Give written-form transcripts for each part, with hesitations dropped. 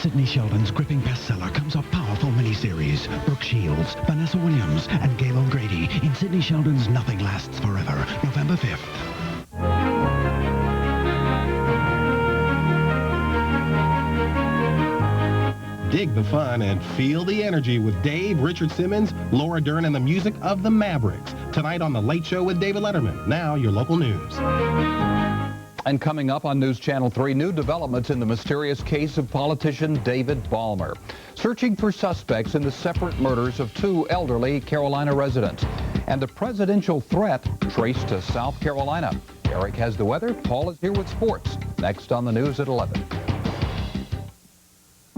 Sidney Sheldon's gripping bestseller comes a powerful miniseries. Brooke Shields, Vanessa Williams, and Gail O'Grady in Sidney Sheldon's Nothing Lasts Forever, November 5th. Dig the fun and feel the energy with Dave, Richard Simmons, Laura Dern, and the music of the Mavericks. Tonight on The Late Show with David Letterman. Now, your local news. And coming up on News Channel 3, new developments in the mysterious case of politician David Ballmer. Searching for suspects in the separate murders of two elderly Carolina residents. And a presidential threat traced to South Carolina. Eric has the weather. Paul is here with sports. Next on the news at 11.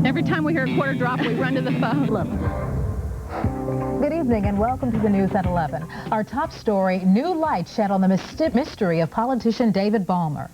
Every time we hear a quarter drop, we run to the phone. Good evening and welcome to the news at 11. Our top story, new light shed on the mystery of politician David Ballmer.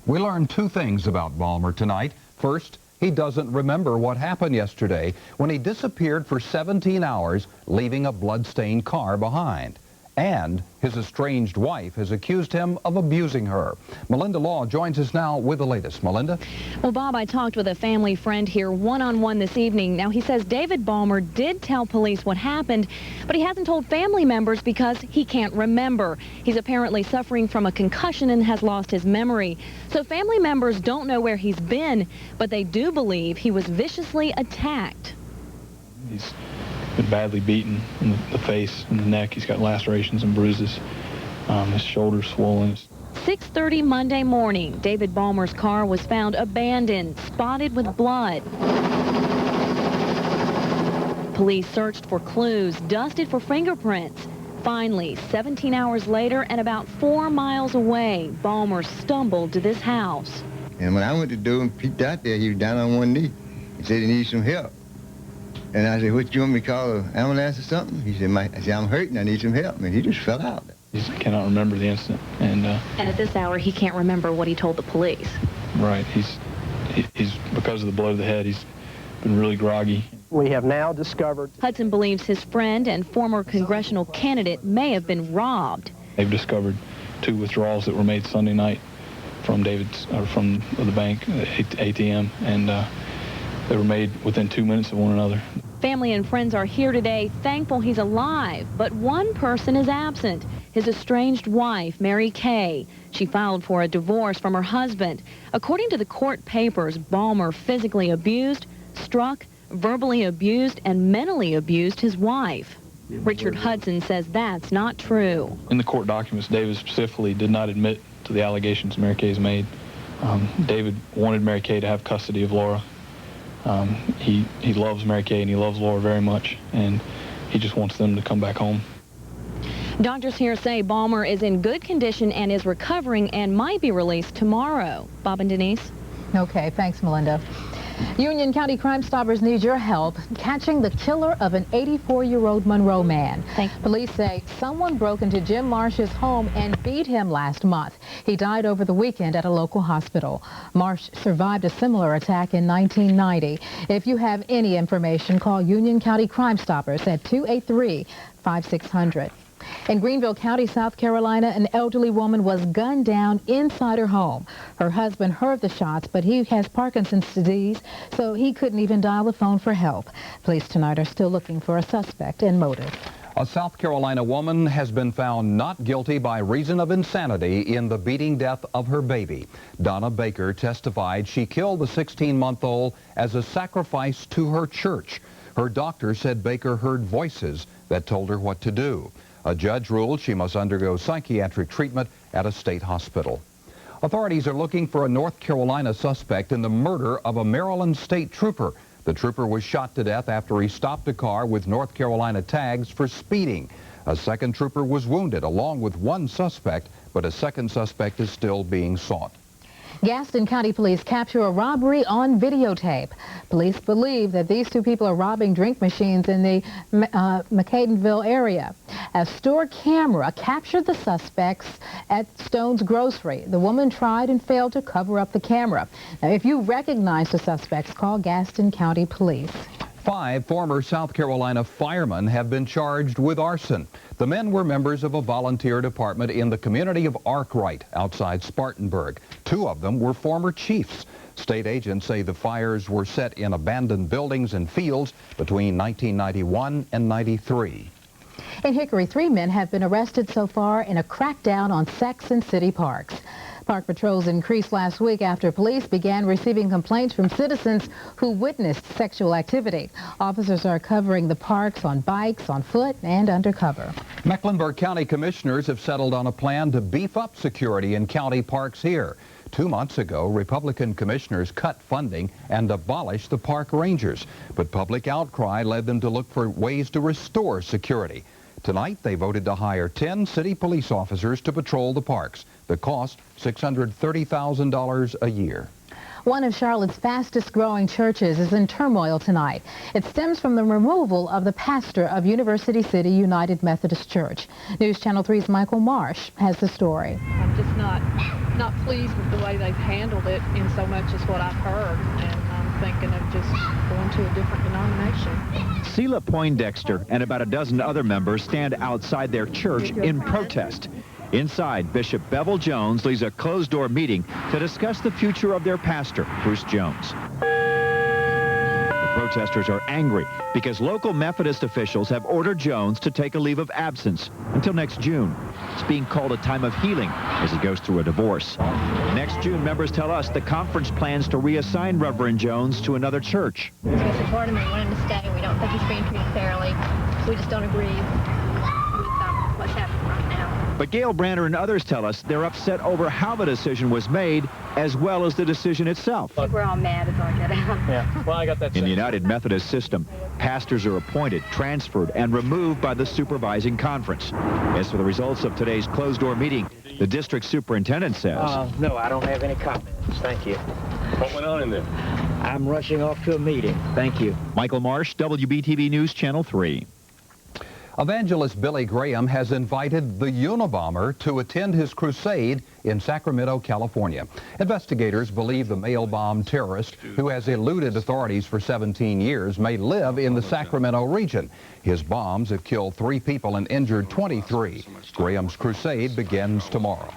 We learned two things about Ballmer tonight. First, he doesn't remember what happened yesterday when he disappeared for 17 hours, leaving a blood-stained car behind. And his estranged wife has accused him of abusing her. Melinda Law joins us now with the latest. Melinda? Well, Bob, I talked with a family friend here one-on-one this evening. Now, he says David Ballmer did tell police what happened, but he hasn't told family members because he can't remember. He's apparently suffering from a concussion and has lost his memory. So family members don't know where he's been, but they do believe he was viciously attacked. He's been badly beaten in the face and the neck. He's got lacerations and bruises. His shoulder's swollen. 6:30 Monday morning, David Ballmer's car was found abandoned, spotted with blood. Police searched for clues, dusted for fingerprints. Finally, 17 hours later and about 4 miles away, Ballmer stumbled to this house. And when I went to do him, peeped out there, he was down on one knee. He said he needs some help. And I said, what, you want me to call an ambulance or something? He said, I said, I'm hurting, I need some help. And he just fell out. He cannot remember the incident. And at this hour, he can't remember what he told the police. Right. He's because of the blow to the head, he's been really groggy. We have now discovered... Hudson believes his friend and former congressional candidate may have been robbed. They've discovered 2 withdrawals that were made Sunday night from from the bank, ATM, and they were made within 2 minutes of one another. Family and friends are here today, thankful he's alive, but one person is absent, his estranged wife, Mary Kay. She filed for a divorce from her husband. According to the court papers, Ballmer physically abused, struck, verbally abused, and mentally abused his wife. Richard Hudson says that's not true. In the court documents, David specifically did not admit to the allegations Mary Kay's made. David wanted Mary Kay to have custody of Laura. He loves Mary Kay and he loves Laura very much, and he just wants them to come back home. Doctors here say Ballmer is in good condition and is recovering and might be released tomorrow. Bob and Denise? Okay, thanks, Melinda. Union County Crime Stoppers need your help catching the killer of an 84-year-old Monroe man. Police say someone broke into Jim Marsh's home and beat him last month. He died over the weekend at a local hospital. Marsh survived a similar attack in 1990. If you have any information, call Union County Crime Stoppers at 283-5600. In Greenville County, South Carolina, an elderly woman was gunned down inside her home. Her husband heard the shots, but he has Parkinson's disease, so he couldn't even dial the phone for help. Police tonight are still looking for a suspect and motive. A South Carolina woman has been found not guilty by reason of insanity in the beating death of her baby. Donna Baker testified she killed the 16-month-old as a sacrifice to her church. Her doctor said Baker heard voices that told her what to do. A judge ruled she must undergo psychiatric treatment at a state hospital. Authorities are looking for a North Carolina suspect in the murder of a Maryland state trooper. The trooper was shot to death after he stopped a car with North Carolina tags for speeding. A second trooper was wounded along with one suspect, but a second suspect is still being sought. Gaston County Police capture a robbery on videotape. Police believe that these two people are robbing drink machines in the McCadenville area. A store camera captured the suspects at Stone's Grocery. The woman tried and failed to cover up the camera. Now, if you recognize the suspects, call Gaston County Police. 5 former South Carolina firemen have been charged with arson. The men were members of a volunteer department in the community of Arkwright outside Spartanburg. 2 of them were former chiefs. State agents say the fires were set in abandoned buildings and fields between 1991 and 93. In Hickory, 3 men have been arrested so far in a crackdown on sex in city parks. Park patrols increased last week after police began receiving complaints from citizens who witnessed sexual activity. Officers are covering the parks on bikes, on foot, and undercover. Mecklenburg County commissioners have settled on a plan to beef up security in county parks here. 2 months ago, Republican commissioners cut funding and abolished the park rangers. But public outcry led them to look for ways to restore security. Tonight, they voted to hire 10 city police officers to patrol the parks. The cost, $630,000 a year. One of Charlotte's fastest growing churches is in turmoil tonight. It stems from the removal of the pastor of University City United Methodist Church. News Channel 3's Michael Marsh has the story. I'm just not pleased with the way they've handled it in so much as what I've heard, and I'm thinking of just going to a different denomination. Sheila Poindexter and about a dozen other members stand outside their church in protest. Inside, Bishop Bevel Jones leads a closed-door meeting to discuss the future of their pastor, Bruce Jones. The protesters are angry because local Methodist officials have ordered Jones to take a leave of absence until next June. It's being called a time of healing as he goes through a divorce. Next June, members tell us the conference plans to reassign Reverend Jones to another church. There's a part of me wanting to stay. We don't think he's being treated fairly. We just don't agree with what's happening right now. But Gail Branner and others tell us they're upset over how the decision was made, as well as the decision itself. We're all mad as all get out. Yeah, well, I got that. In the United Methodist system, pastors are appointed, transferred, and removed by the supervising conference. As for the results of today's closed-door meeting, the district superintendent says... No, I don't have any comments. Thank you. What went on in there? I'm rushing off to a meeting. Thank you. Michael Marsh, WBTV News Channel 3. Evangelist Billy Graham has invited the Unabomber to attend his crusade in Sacramento, California. Investigators believe the mail bomb terrorist, who has eluded authorities for 17 years, may live in the Sacramento region. His bombs have killed 3 people and injured 23. Graham's crusade begins tomorrow.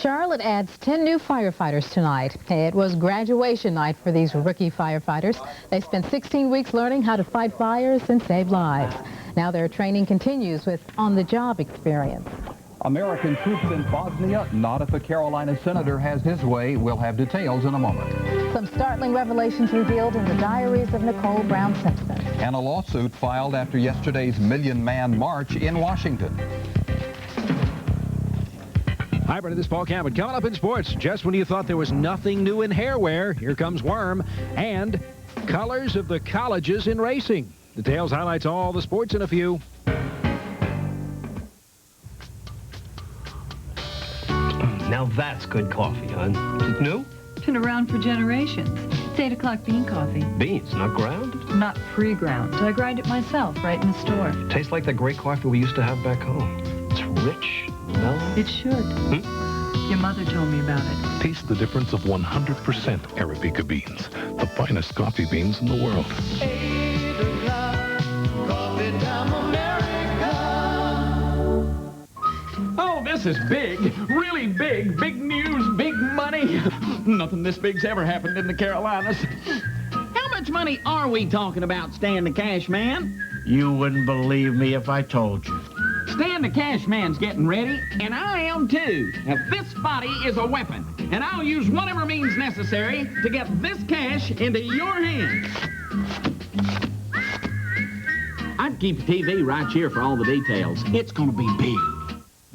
Charlotte adds 10 new firefighters tonight. It was graduation night for these rookie firefighters. They spent 16 weeks learning how to fight fires and save lives. Now their training continues with on-the-job experience. American troops in Bosnia, not if a Carolina senator has his way. We'll have details in a moment. Some startling revelations revealed in the diaries of Nicole Brown Simpson. And a lawsuit filed after yesterday's Million Man March in Washington. Hi, Brenda, this is Paul Cameron. Coming up in sports, just when you thought there was nothing new in hairwear, here comes Worm and colors of the colleges in racing. Details, highlights, all the sports in a few. Now that's good coffee, hon. Is it new? Been around for generations. It's 8 o'clock bean coffee. Beans, not ground? Not pre-ground. I grind it myself right in the store. Tastes like the great coffee we used to have back home. It's rich, mellow. It should. Your mother told me about it. Taste the difference of 100% Arabica beans, the finest coffee beans in the world. 8 o'clock, coffee time, America. Oh, this is big, really big, big news, big money. Nothing this big's ever happened in the Carolinas. How much money are we talking about, Stan the Cash Man? You wouldn't believe me if I told you. Stan the Cash Man's getting ready, and I am too. Now, this body is a weapon, and I'll use whatever means necessary to get this cash into your hands. I'd keep the TV right here for all the details. It's going to be big.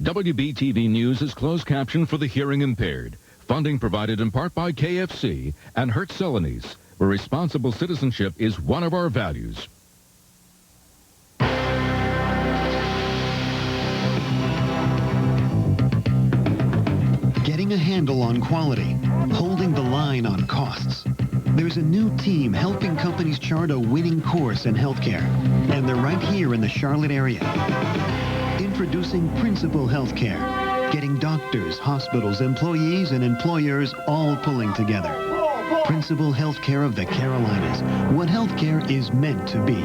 WBTV News is closed caption for the hearing impaired. Funding provided in part by KFC and Hertz Celanese, where responsible citizenship is one of our values. Getting a handle on quality, holding the line on costs. There's a new team helping companies chart a winning course in healthcare, and they're right here in the Charlotte area. Introducing Principal Healthcare, getting doctors, hospitals, employees, and employers all pulling together. Principal Healthcare of the Carolinas, what healthcare is meant to be.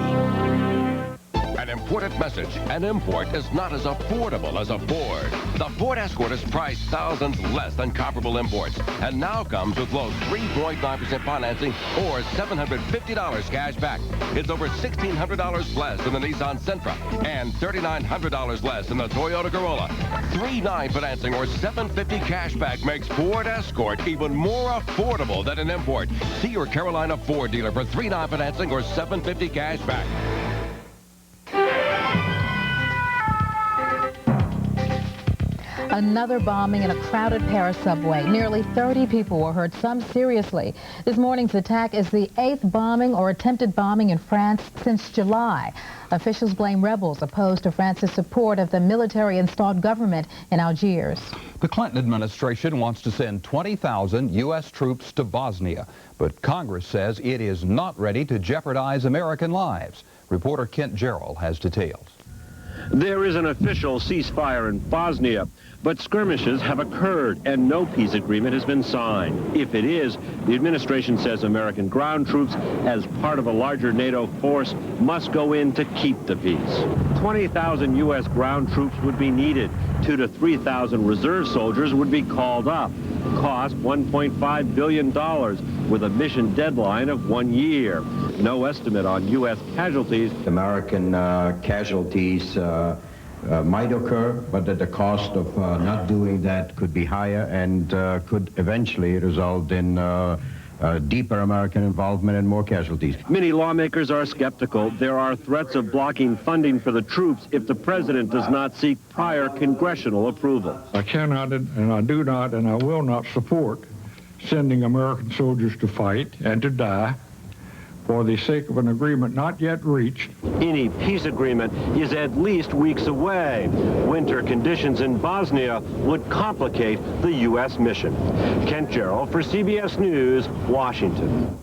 An important message. An import is not as affordable as a Ford. The Ford Escort is priced thousands less than comparable imports and now comes with low 3.9% financing or $750 cash back. It's over $1,600 less than the Nissan Sentra and $3,900 less than the Toyota Corolla. 3.9 financing or $750 cash back makes Ford Escort even more affordable than an import. See your Carolina Ford dealer for 3.9 financing or $750 cash back. Another bombing in a crowded Paris subway. Nearly 30 people were hurt, some seriously. This morning's attack is the 8th bombing or attempted bombing in France since July. Officials blame rebels opposed to France's support of the military-installed government in Algiers. The Clinton administration wants to send 20,000 U.S. troops to Bosnia, but Congress says it is not ready to jeopardize American lives. Reporter Kent Gerald has details. There is an official ceasefire in Bosnia, but skirmishes have occurred and no peace agreement has been signed. If it is, the administration says American ground troops, as part of a larger NATO force, must go in to keep the peace. 20,000 U.S. ground troops would be needed. 2,000 to 3,000 reserve soldiers would be called up. Cost $1.5 billion with a mission deadline of 1 year. No estimate on U.S. casualties. American casualties might occur, but at the cost of not doing that could be higher and could eventually result in deeper American involvement and more casualties. Many lawmakers are skeptical. There are threats of blocking funding for the troops if the president does not seek prior congressional approval. I cannot, and I do not, and I will not support sending American soldiers to fight and to die for the sake of an agreement not yet reached. Any peace agreement is at least weeks away. Winter conditions in Bosnia would complicate the U.S. mission. Kent Gerald for CBS News, Washington.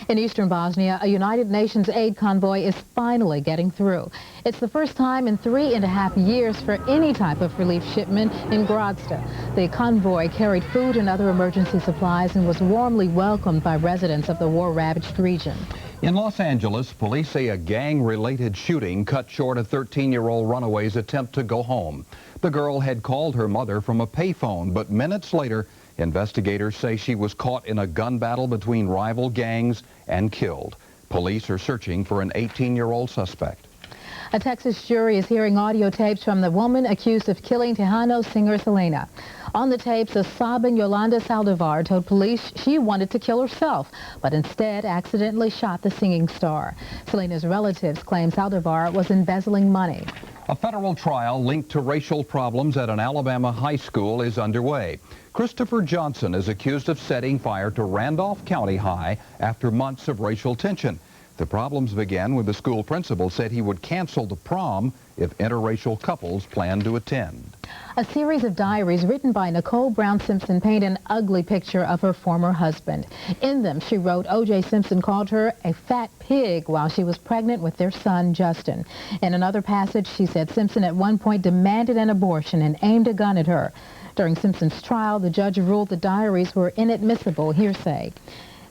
In eastern Bosnia, a United Nations aid convoy is finally getting through. It's the first time in 3.5 years for any type of relief shipment in Gradska. The convoy carried food and other emergency supplies and was warmly welcomed by residents of the war-ravaged region. In Los Angeles, police say a gang-related shooting cut short a 13-year-old runaway's attempt to go home. The girl had called her mother from a payphone, but minutes later, investigators say she was caught in a gun battle between rival gangs and killed. Police are searching for an 18-year-old suspect. A Texas jury is hearing audio tapes from the woman accused of killing Tejano singer Selena. On the tapes, a sobbing Yolanda Saldivar told police she wanted to kill herself, but instead accidentally shot the singing star. Selena's relatives claim Saldivar was embezzling money. A federal trial linked to racial problems at an Alabama high school is underway. Christopher Johnson is accused of setting fire to Randolph County High after months of racial tension. The problems began when the school principal said he would cancel the prom if interracial couples planned to attend. A series of diaries written by Nicole Brown Simpson paint an ugly picture of her former husband. In them, she wrote O.J. Simpson called her a fat pig while she was pregnant with their son, Justin. In another passage, she said Simpson at one point demanded an abortion and aimed a gun at her. During Simpson's trial, the judge ruled the diaries were inadmissible hearsay.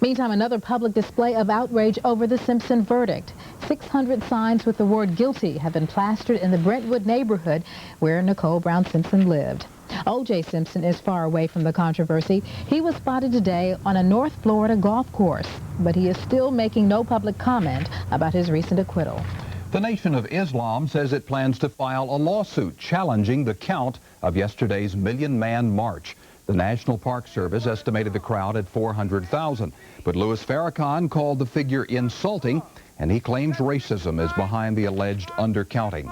Meantime, another public display of outrage over the Simpson verdict. 600 signs with the word guilty have been plastered in the Brentwood neighborhood where Nicole Brown Simpson lived. O.J. Simpson is far away from the controversy. He was spotted today on a North Florida golf course, but he is still making no public comment about his recent acquittal. The Nation of Islam says it plans to file a lawsuit challenging the count of yesterday's Million-Man March. The National Park Service estimated the crowd at 400,000, but Louis Farrakhan called the figure insulting, and he claims racism is behind the alleged undercounting.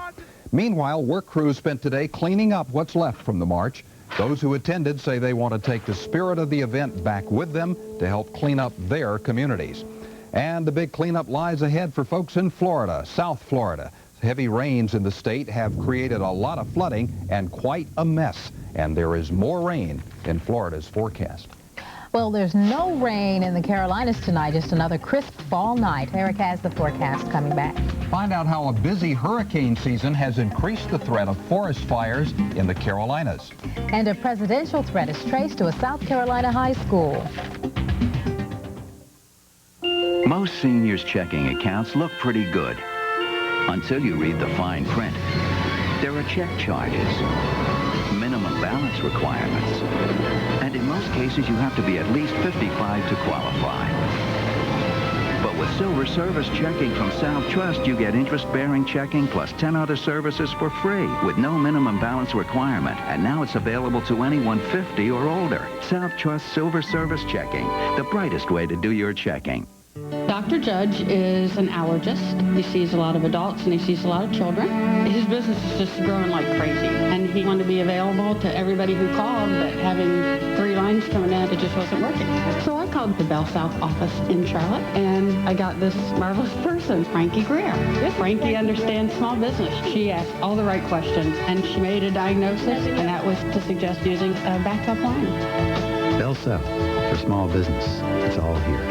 Meanwhile, work crews spent today cleaning up what's left from the march. Those who attended say they want to take the spirit of the event back with them to help clean up their communities. And the big cleanup lies ahead for folks in Florida, South Florida. Heavy rains in the state have created a lot of flooding and quite a mess. And there is more rain in Florida's forecast. Well, there's no rain in the Carolinas tonight, just another crisp fall night. Eric has the forecast coming back. Find out how a busy hurricane season has increased the threat of forest fires in the Carolinas. And a presidential threat is traced to a South Carolina high school. Most seniors' checking accounts look pretty good. until you read the fine print. There are check charges, minimum balance requirements, and in most cases you have to be at least 55 to qualify. But with Silver Service Checking from South Trust, you get interest-bearing checking plus 10 other services for free with no minimum balance requirement. And now it's available to anyone 50 or older. South Trust Silver Service Checking, the brightest way to do your checking. Dr. Judge is an allergist. He sees a lot of adults and he sees a lot of children. His business is just growing like crazy. And he wanted to be available to everybody who called, but having 3 lines coming in, it just wasn't working. So I called the Bell South office in Charlotte, and I got this marvelous person, Frankie Greer. Frankie understands small business. She asked all the right questions, and she made a diagnosis, and that was to suggest using a backup line. Bell South for small business. It's all here.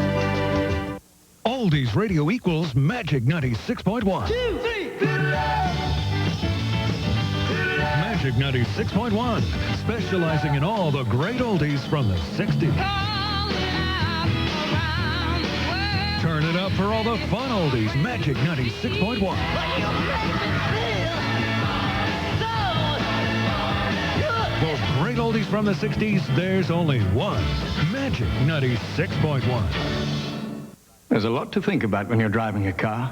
Oldies Radio equals Magic 96.1. 2, 3, Magic 96.1, specializing in all the great oldies from the 60s. Turn it up for all the fun oldies. Magic 96.1. For great oldies from the 60s, there's only one. Magic 96.1. There's a lot to think about when you're driving a car.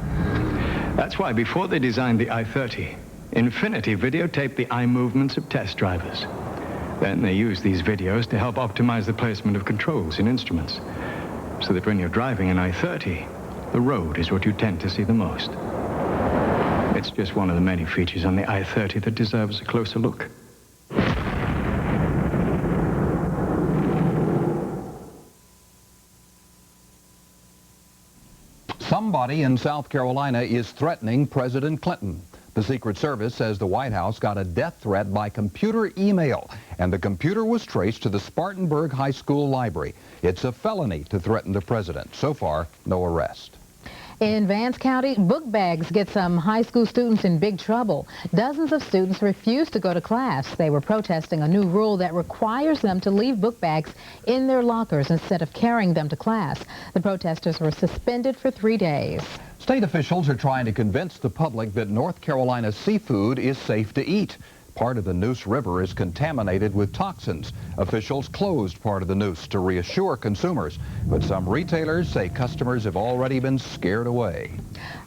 That's why before they designed the i30, Infiniti videotaped the eye movements of test drivers. Then they used these videos to help optimize the placement of controls in instruments, so that when you're driving an i30, the road is what you tend to see the most. It's just one of the many features on the i30 that deserves a closer look. Somebody in South Carolina is threatening President Clinton. The Secret Service says the White House got a death threat by computer email, and the computer was traced to the Spartanburg High School library. It's a felony to threaten the president. So far, no arrest. In Vance County, book bags get some high school students in big trouble. Dozens of students refused to go to class. They were protesting a new rule that requires them to leave book bags in their lockers instead of carrying them to class. The protesters were suspended for 3 days. State officials are trying to convince the public that North Carolina's seafood is safe to eat. Part of the Neuse River is contaminated with toxins. Officials closed part of the Neuse to reassure consumers, but some retailers say customers have already been scared away.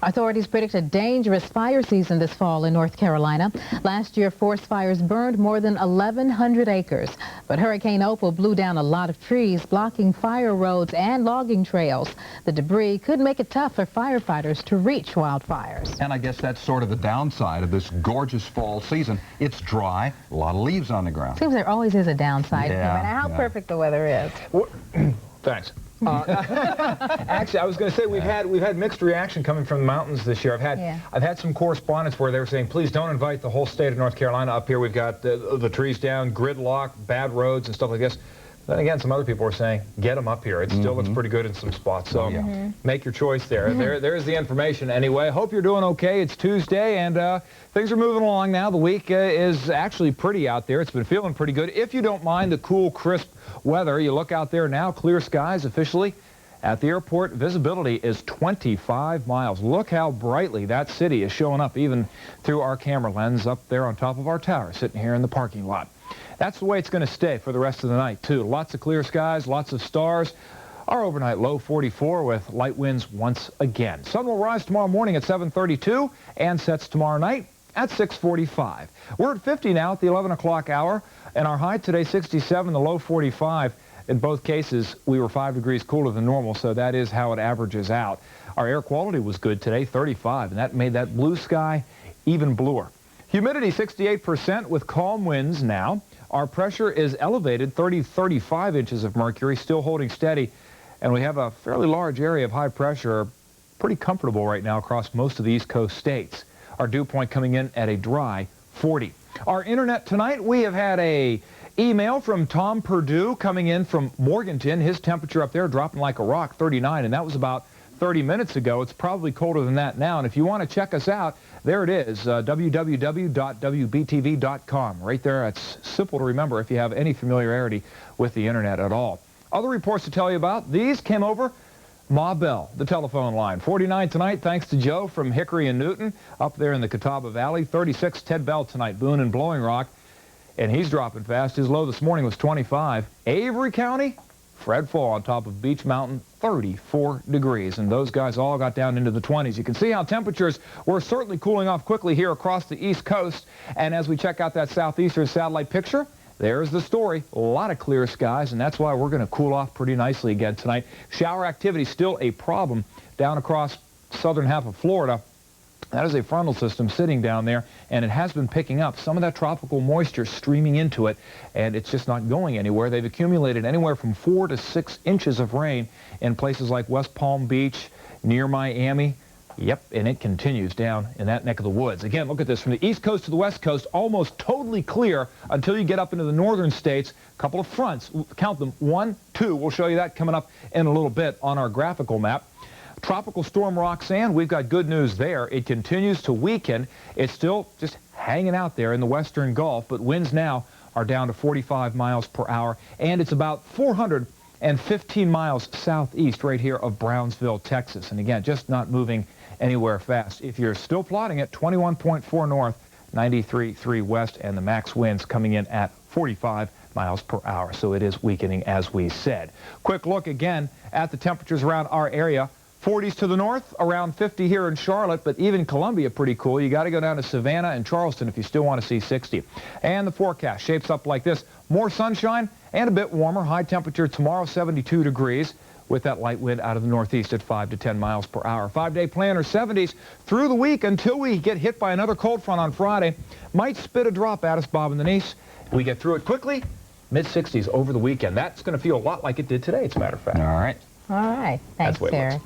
Authorities predict a dangerous fire season this fall in North Carolina. Last year, forest fires burned more than 1,100 acres. But Hurricane Opal blew down a lot of trees, blocking fire roads and logging trails. The debris could make it tough for firefighters to reach wildfires. And I guess that's sort of the downside of this gorgeous fall season. It's dry, a lot of leaves on the ground. Seems there always is a downside, Yeah, no matter how perfect the weather is. Thanks. Actually, I was going to say we've had mixed reaction coming from the mountains this year. I've had some correspondence where they were saying, please don't invite the whole state of North Carolina up here. We've got the trees down, gridlock, bad roads, and stuff like this. Then again, some other people were saying, get them up here. It still looks pretty good in some spots. So make your choice there. There's the information anyway. Hope you're doing okay. It's Tuesday, and things are moving along now. The week is actually pretty out there. It's been feeling pretty good. If you don't mind the cool, crisp weather, you look out there now, clear skies officially. At the airport, visibility is 25 miles. Look how brightly that city is showing up, even through our camera lens up there on top of our tower, sitting here in the parking lot. That's the way it's going to stay for the rest of the night, too. Lots of clear skies, lots of stars. Our overnight low 44 with light winds once again. Sun will rise tomorrow morning at 7:32 and sets tomorrow night at 6:45. We're at 50 now at the 11 o'clock hour, and our high today 67, the low 45. In both cases, we were 5 degrees cooler than normal, so that is how it averages out. Our air quality was good today, 35, and that made that blue sky even bluer. Humidity 68% with calm winds now. Our pressure is elevated, 35 inches of mercury, still holding steady, and we have a fairly large area of high pressure, pretty comfortable right now across most of the East Coast states. Our dew point coming in at a dry 40. Our internet tonight, we have had a email from Tom Perdue coming in from Morganton. His temperature up there dropping like a rock, 39, and that was about 30 minutes ago. It's probably colder than that now, and if you want to check us out, there it is, www.wbtv.com. Right there, it's simple to remember if you have any familiarity with the internet at all. Other reports to tell you about, these came over Ma Bell, the telephone line. 49 tonight, thanks to Joe from Hickory and Newton up there in the Catawba Valley. 36, Ted Bell tonight, Boone and Blowing Rock. And he's dropping fast. His low this morning was 25. Avery County, Fred Fall on top of Beach Mountain, 34 degrees. And those guys all got down into the 20s. You can see how temperatures were certainly cooling off quickly here across the East Coast. And as we check out that southeastern satellite picture, there's the story. A lot of clear skies, and that's why we're going to cool off pretty nicely again tonight. Shower activity still a problem down across southern half of Florida. That is a frontal system sitting down there, and it has been picking up some of that tropical moisture streaming into it, and it's just not going anywhere. They've accumulated anywhere from 4 to 6 inches of rain in places like West Palm Beach, near Miami. Yep, and it continues down in that neck of the woods. Again, look at this. From the east coast to the west coast, almost totally clear until you get up into the northern states. A couple of fronts. Count them. 1, 2. We'll show you that coming up in a little bit on our graphical map. Tropical storm Roxanne, we've got good news there. It continues to weaken. It's still just hanging out there in the western Gulf, but winds now are down to 45 miles per hour, and it's about 415 miles southeast right here of Brownsville, Texas. And again, just not moving anywhere fast. If you're still plotting it, 21.4 north, 93.3 west, and the max winds coming in at 45 miles per hour. So it is weakening, as we said. Quick look again at the temperatures around our area. 40s to the north, around 50 here in Charlotte, but even Columbia pretty cool. You got to go down to Savannah and Charleston if you still want to see 60. And the forecast shapes up like this. More sunshine and a bit warmer. High temperature tomorrow, 72 degrees. With that light wind out of the northeast at 5 to 10 miles per hour. 5-day planner 70s through the week until we get hit by another cold front on Friday. Might spit a drop at us, Bob and Denise. We get through it quickly. Mid-60s over the weekend. That's going to feel a lot like it did today, as a matter of fact. All right. All right. Thanks, Sarah. Looks.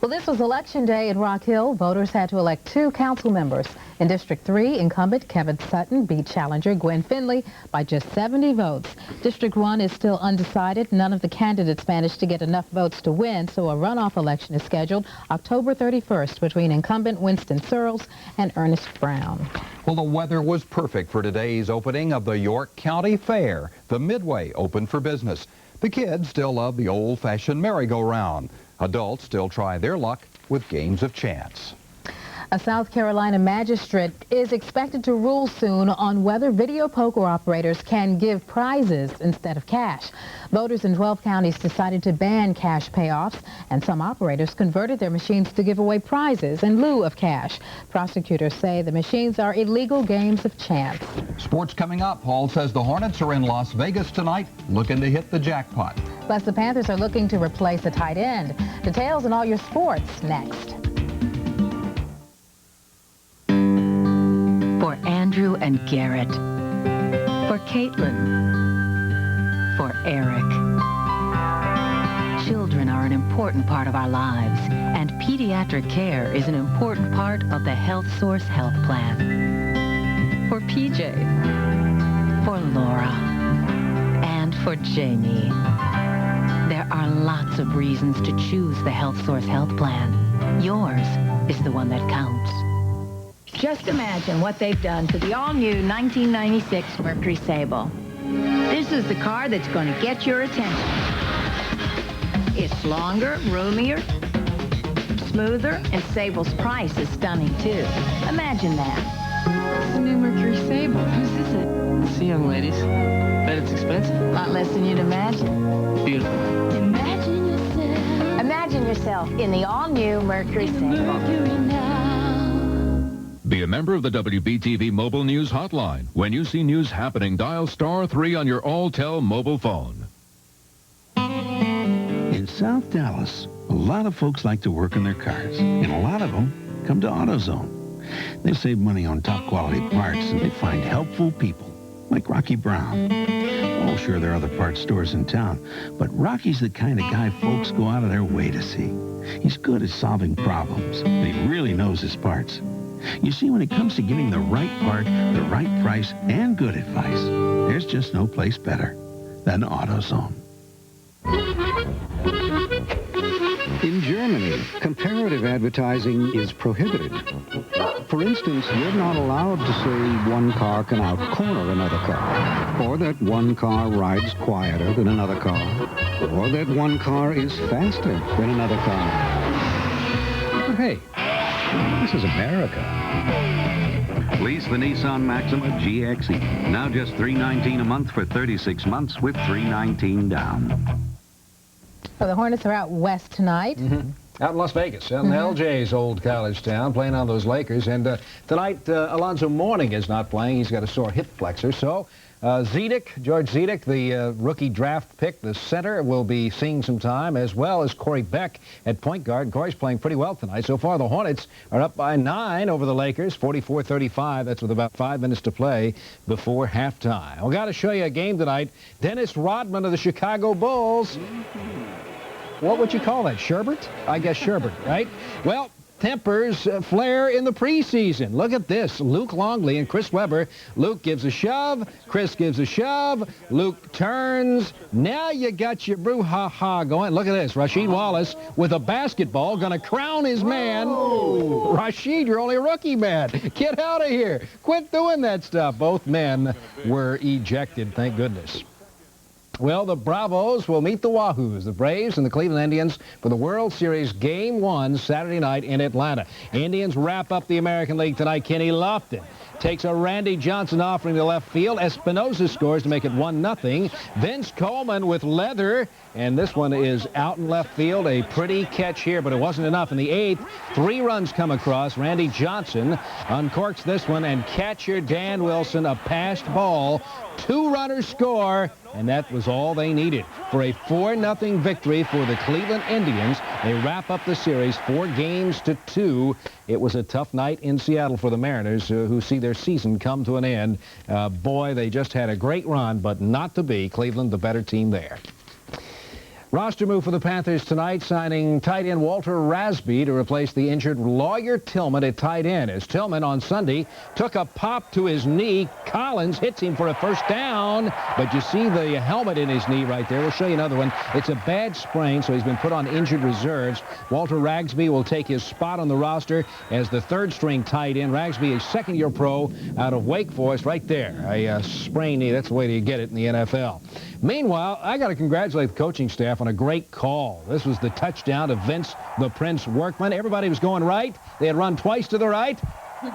Well, this was Election Day in Rock Hill. Voters had to elect 2 council members. In District 3, incumbent Kevin Sutton beat challenger Gwen Finley by just 70 votes. District 1 is still undecided. None of the candidates managed to get enough votes to win, so a runoff election is scheduled October 31st between incumbent Winston Searles and Ernest Brown. Well, the weather was perfect for today's opening of the York County Fair. The Midway opened for business. The kids still love the old-fashioned merry-go-round. Adults still try their luck with games of chance. A South Carolina magistrate is expected to rule soon on whether video poker operators can give prizes instead of cash. Voters in 12 counties decided to ban cash payoffs, and some operators converted their machines to give away prizes in lieu of cash. Prosecutors say the machines are illegal games of chance. Sports coming up. Hall says the Hornets are in Las Vegas tonight, looking to hit the jackpot. Plus, the Panthers are looking to replace a tight end. Details on all your sports next. For Andrew and Garrett. For Caitlin. For Eric. Children are an important part of our lives, and pediatric care is an important part of the Health Source Health Plan. For PJ. For Laura. And for Jamie. There are lots of reasons to choose the Health Source Health Plan. Yours is the one that counts. Just imagine what they've done to the all-new 1996 Mercury Sable. This is the car that's going to get your attention. It's longer, roomier, smoother, and Sable's price is stunning, too. Imagine that. It's the new Mercury Sable. Whose is it? See, young ladies. Bet it's expensive. A lot less than you'd imagine. Beautiful. Imagine yourself in the all-new Mercury Sable. Be a member of the WBTV Mobile News Hotline. When you see news happening, dial *3 on your Alltel mobile phone. In South Dallas, a lot of folks like to work on their cars, and a lot of them come to AutoZone. They save money on top-quality parts, and they find helpful people, like Rocky Brown. Oh, sure, there are other parts stores in town, but Rocky's the kind of guy folks go out of their way to see. He's good at solving problems, and he really knows his parts. You see, when it comes to getting the right part, the right price, and good advice, there's just no place better than AutoZone. In Germany, comparative advertising is prohibited. For instance, you're not allowed to say one car can out-corner another car, or that one car rides quieter than another car, or that one car is faster than another car. But hey, this is America. Lease the Nissan Maxima GXE. Now just $319 a month for 36 months with $319 down. So the Hornets are out west tonight. Out in Las Vegas, out in LJ's old college town, playing on those Lakers. And tonight, Alonzo Mourning is not playing. He's got a sore hip flexor. So George Zedek, the rookie draft pick, the center, will be seeing some time, as well as Corey Beck at point guard. Corey's playing pretty well tonight. So far, the Hornets are up by 9 over the Lakers, 44-35. That's with about 5 minutes to play before halftime. We've got to show you a game tonight. Dennis Rodman of the Chicago Bulls. What would you call that? Sherbert? I guess Sherbert, right? Well, tempers flare in the preseason. Look at this. Luke Longley and Chris Webber. Luke gives a shove. Chris gives a shove. Luke turns. Now you got your brouhaha going. Look at this. Rasheed Wallace with a basketball going to crown his man. Whoa. Rasheed, you're only a rookie, man. Get out of here. Quit doing that stuff. Both men were ejected, thank goodness. Well, the Bravos will meet the Wahoos, the Braves and the Cleveland Indians, for the World Series Game 1 Saturday night in Atlanta. Indians wrap up the American League tonight. Kenny Lofton takes a Randy Johnson offering to left field. Espinosa scores to make it 1-0. Vince Coleman with leather, and this one is out in left field. A pretty catch here, but it wasn't enough. In the 8th, 3 runs come across. Randy Johnson uncorks this one, and catcher Dan Wilson, a passed ball. 2 runners score, and that was all they needed for a 4-0 victory for the Cleveland Indians. They wrap up the series 4-2. It was a tough night in Seattle for the Mariners, who see their season come to an end. Boy, they just had a great run, but not to be. Cleveland, the better team there. Roster move for the Panthers tonight, signing tight end Walter Rasby to replace the injured Lawyer Tillman at tight end. As Tillman on Sunday took a pop to his knee, Collins hits him for a first down, but you see the helmet in his knee right there. We'll show you another one. It's a bad sprain, so he's been put on injured reserves. Walter Rasby will take his spot on the roster as the third-string tight end. Rasby, a second-year pro out of Wake Forest, right there. A sprained knee, that's the way to get it in the NFL. Meanwhile, I got to congratulate the coaching staff on a great call. This was the touchdown of Vince the Prince Workman. Everybody was going right. They had run twice to the right.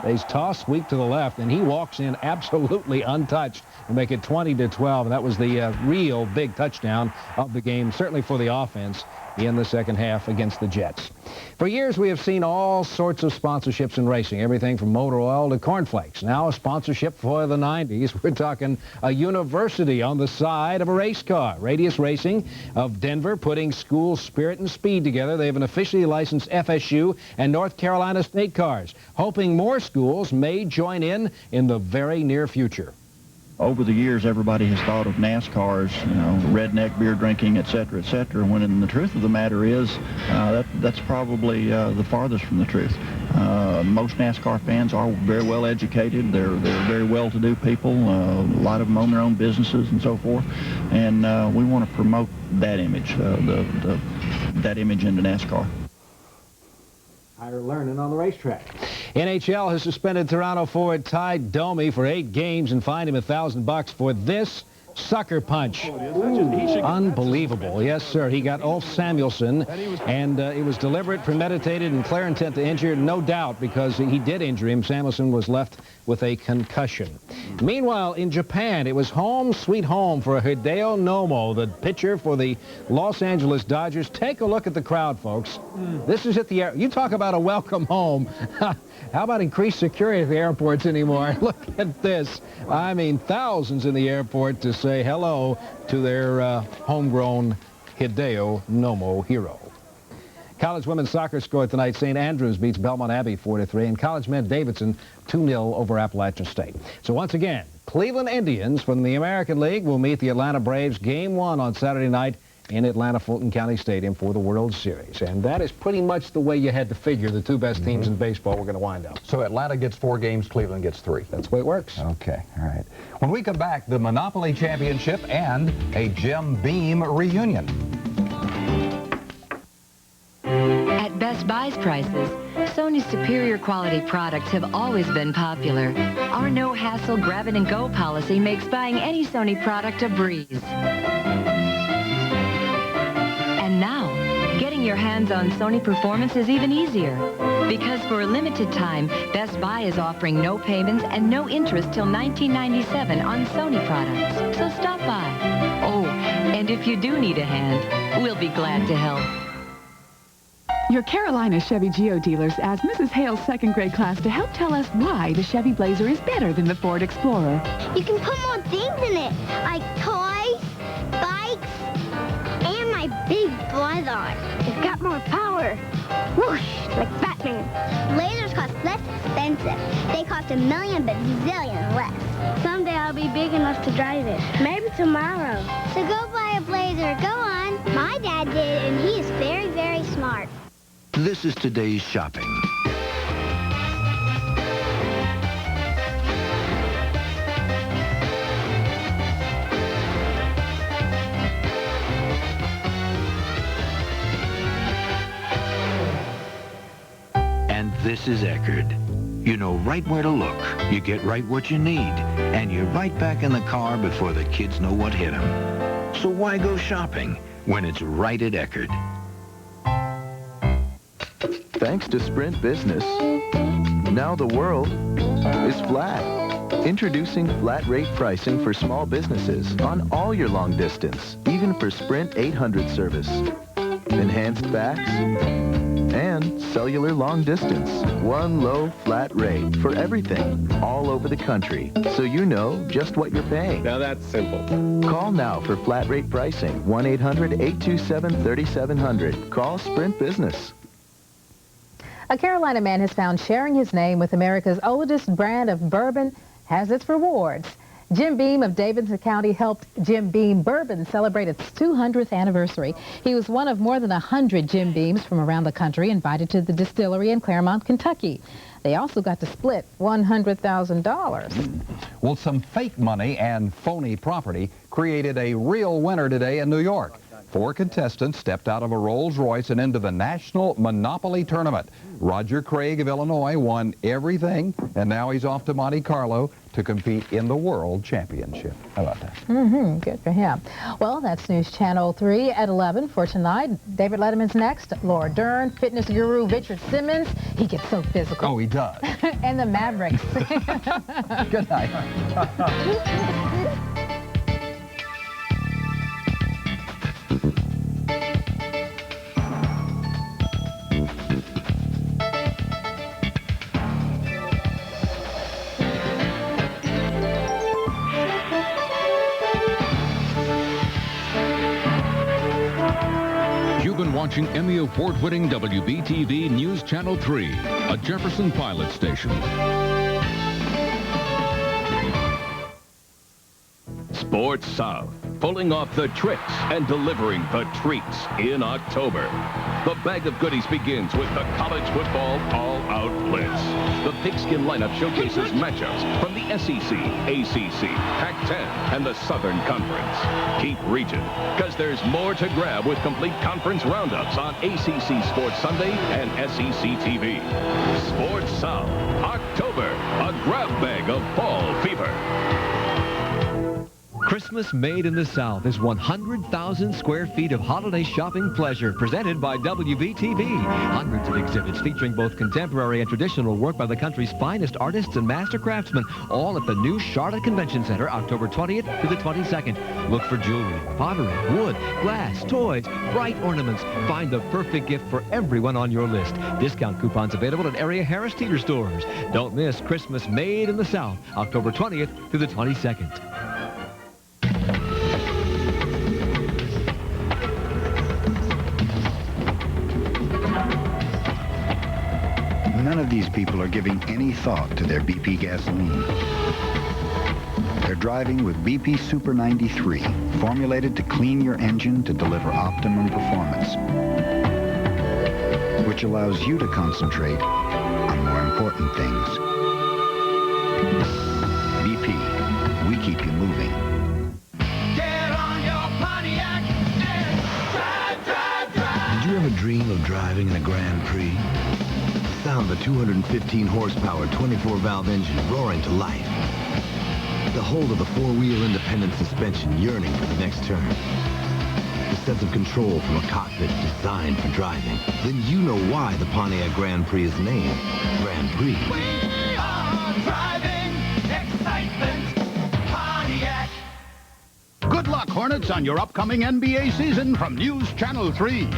They toss sweep to the left, and he walks in absolutely untouched and make it 20-12. And that was the real big touchdown of the game, certainly for the offense in the second half against the Jets. For years, we have seen all sorts of sponsorships in racing, everything from motor oil to cornflakes. Now a sponsorship for the 90s. We're talking a university on the side of a race car. Radius Racing of Denver putting school spirit and speed together. They have an officially licensed FSU and North Carolina state cars, hoping more schools may join in the very near future. Over the years, everybody has thought of NASCAR as, redneck beer drinking, et cetera, when the truth of the matter is that's probably the farthest from the truth. Most NASCAR fans are very well educated. They're very well-to-do people. A lot of them own their own businesses and so forth. And we want to promote that image, that image into NASCAR. Higher learning on the racetrack. NHL has suspended Toronto forward Ty Domi for 8 games and fined him $1,000 for this sucker punch. Unbelievable. Yes, sir. He got Ulf Samuelsson, and it was deliberate, premeditated, and clear intent to injure, no doubt, because he did injure him. Samuelsson was left with a concussion. Meanwhile, in Japan, it was home sweet home for Hideo Nomo, the pitcher for the Los Angeles Dodgers. Take a look at the crowd, folks. This is at the air. You talk about a welcome home. How about increased security at the airports anymore? Look at this. I mean, thousands in the airport to say hello to their homegrown Hideo Nomo hero. College women's soccer scored tonight. St. Andrews beats Belmont Abbey 4-3, and college men Davidson 2-0 over Appalachian State. So once again, Cleveland Indians from the American League will meet the Atlanta Braves Game 1 on Saturday night in Atlanta Fulton County Stadium for the World Series. And that is pretty much the way you had to figure the 2 best teams in baseball were going to wind up. So Atlanta gets 4 games, Cleveland gets 3. That's the way it works. Okay, all right. When we come back, the Monopoly Championship and a Jim Beam reunion. Best Buy's prices, Sony's superior quality products have always been popular. Our no-hassle grab-it-and-go policy makes buying any Sony product a breeze. And now, getting your hands on Sony Performance is even easier. Because for a limited time, Best Buy is offering no payments and no interest till $19.97 on Sony products. So stop by. Oh, and if you do need a hand, we'll be glad to help. Your Carolina Chevy Geo dealers asked Mrs. Hale's second grade class to help tell us why the Chevy Blazer is better than the Ford Explorer. You can put more things in it, like toys, bikes, and my big brother. It's got more power. Whoosh, like Batman. Blazers cost less expensive. They cost $1 million, but zillion less. Someday I'll be big enough to drive it. Maybe tomorrow. So go buy a Blazer. Go on. My dad did, and he is very, very smart. This is today's shopping. And this is Eckerd. You know right where to look. You get right what you need. And you're right back in the car before the kids know what hit them. So why go shopping when it's right at Eckerd? Thanks to Sprint Business, now the world is flat. Introducing flat rate pricing for small businesses on all your long distance, even for Sprint 800 service. Enhanced facts and cellular long distance. One low flat rate for everything all over the country, so you know just what you're paying. Now that's simple. Call now for flat rate pricing. 1-800-827-3700. Call Sprint Business. A Carolina man has found sharing his name with America's oldest brand of bourbon has its rewards. Jim Beam of Davidson County helped Jim Beam Bourbon celebrate its 200th anniversary. He was one of more than 100 Jim Beams from around the country invited to the distillery in Claremont, Kentucky. They also got to split $100,000. Well, some fake money and phony property created a real winner today in New York. 4 contestants stepped out of a Rolls-Royce and into the National Monopoly Tournament. Roger Craig of Illinois won everything, and now he's off to Monte Carlo to compete in the World Championship. How about that? Good for him. Well, that's News Channel 3 at 11 for tonight. David Letterman's next. Laura Dern, fitness guru Richard Simmons. He gets so physical. Oh, he does. And the Mavericks. Good night. You've been watching Emmy Award-winning WBTV News Channel 3, a Jefferson Pilot station. Sports South, pulling off the tricks and delivering the treats in October. The bag of goodies begins with the College Football All-Out Blitz. The pigskin lineup showcases matchups from the SEC, ACC, Pac-10, and the Southern Conference. Keep reaching, because there's more to grab with complete conference roundups on ACC Sports Sunday and SEC TV. Sports South, October, a grab bag of fall fever. Christmas Made in the South is 100,000 square feet of holiday shopping pleasure presented by WBTV. Hundreds of exhibits featuring both contemporary and traditional work by the country's finest artists and master craftsmen, all at the new Charlotte Convention Center, October 20th to the 22nd. Look for jewelry, pottery, wood, glass, toys, bright ornaments. Find the perfect gift for everyone on your list. Discount coupons available at area Harris Teeter stores. Don't miss Christmas Made in the South, October 20th through the 22nd. None of these people are giving any thought to their BP gasoline. They're driving with BP Super 93, formulated to clean your engine to deliver optimum performance, which allows you to concentrate on more important things. BP, we keep you moving. Get on your Pontiac and drive, drive, drive. you ever dream of driving in a Grand Prix? The sound of a 215 horsepower 24-valve engine roaring to life. The hold of the four-wheel independent suspension yearning for the next turn. The sense of control from a cockpit designed for driving. Then you know why the Pontiac Grand Prix is named Grand Prix. We are driving excitement, Pontiac. Good luck, Hornets, on your upcoming NBA season from News Channel 3.